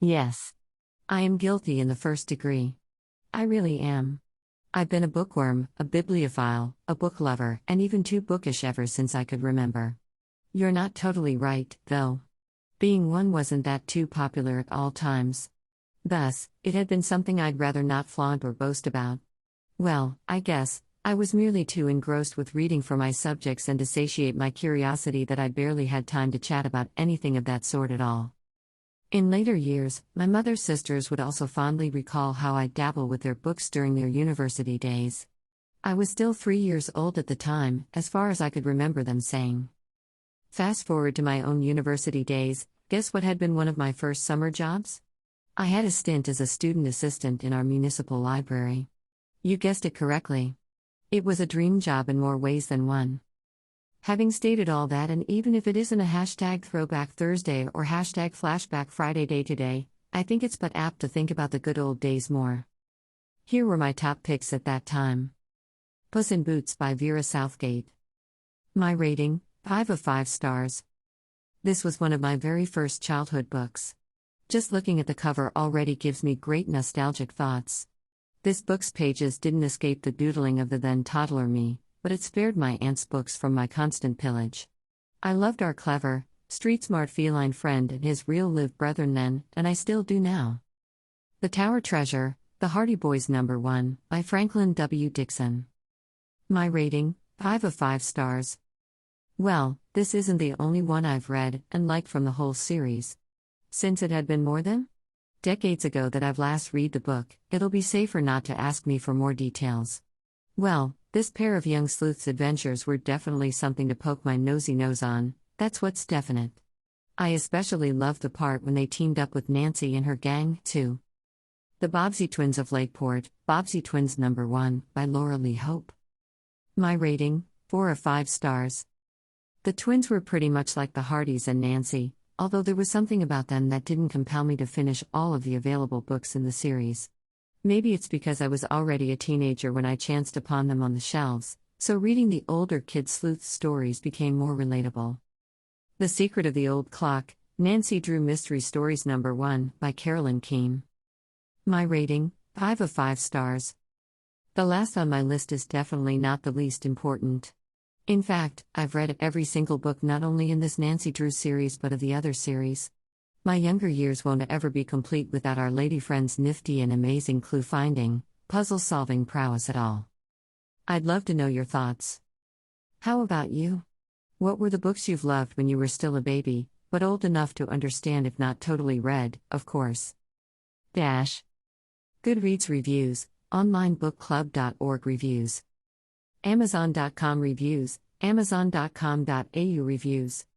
Yes. I am guilty in the first degree. I really am. I've been a bookworm, a bibliophile, a book lover, and even too bookish ever since I could remember. You're not totally right, though. Being one wasn't that too popular at all times. Thus, it had been something I'd rather not flaunt or boast about. Well, I guess, I was merely too engrossed with reading for my subjects and to satiate my curiosity that I barely had time to chat about anything of that sort at all. In later years, my mother's sisters would also fondly recall how I'd dabble with their books during their university days. I was still 3 years old at the time, as far as I could remember them saying. Fast forward to my own university days, guess what had been one of my first summer jobs? I had a stint as a student assistant in our municipal library. You guessed it correctly. It was a dream job in more ways than one. Having stated all that, and even if it isn't a hashtag Throwback Thursday or hashtag Flashback Friday day today, I think it's but apt to think about the good old days more. Here were my top picks at that time. Puss in Boots by Vera Southgate. My rating, 5 of 5 stars. This was one of my very first childhood books. Just looking at the cover already gives me great nostalgic thoughts. This book's pages didn't escape the doodling of the then toddler me, but it spared my aunt's books from my constant pillage. I loved our clever, street-smart feline friend and his real-live brethren then, and I still do now. The Tower Treasure, The Hardy Boys No. 1, by Franklin W. Dixon. My rating, 5 of 5 stars. Well, this isn't the only one I've read and liked from the whole series. Since it had been more than decades ago that I've last read the book, it'll be safer not to ask me for more details. Well, this pair of young sleuths' adventures were definitely something to poke my nosy nose on, that's what's definite. I especially loved the part when they teamed up with Nancy and her gang, too. The Bobbsey Twins of Lakeport, Bobbsey Twins No. 1, by Laura Lee Hope. My rating, 4 of 5 stars. The twins were pretty much like the Hardys and Nancy, although there was something about them that didn't compel me to finish all of the available books in the series. Maybe it's because I was already a teenager when I chanced upon them on the shelves, so reading the older kid sleuth stories became more relatable. The Secret of the Old Clock, Nancy Drew Mystery Stories No. 1, by Carolyn Keene. My rating, 5 of 5 stars. The last on my list is definitely not the least important. In fact, I've read every single book not only in this Nancy Drew series but of the other series. My younger years won't ever be complete without our lady friend's nifty and amazing clue-finding, puzzle-solving prowess at all. I'd love to know your thoughts. How about you? What were the books you've loved when you were still a baby, but old enough to understand if not totally read, of course? Goodreads reviews, onlinebookclub.org reviews. Amazon.com reviews, amazon.com.au reviews.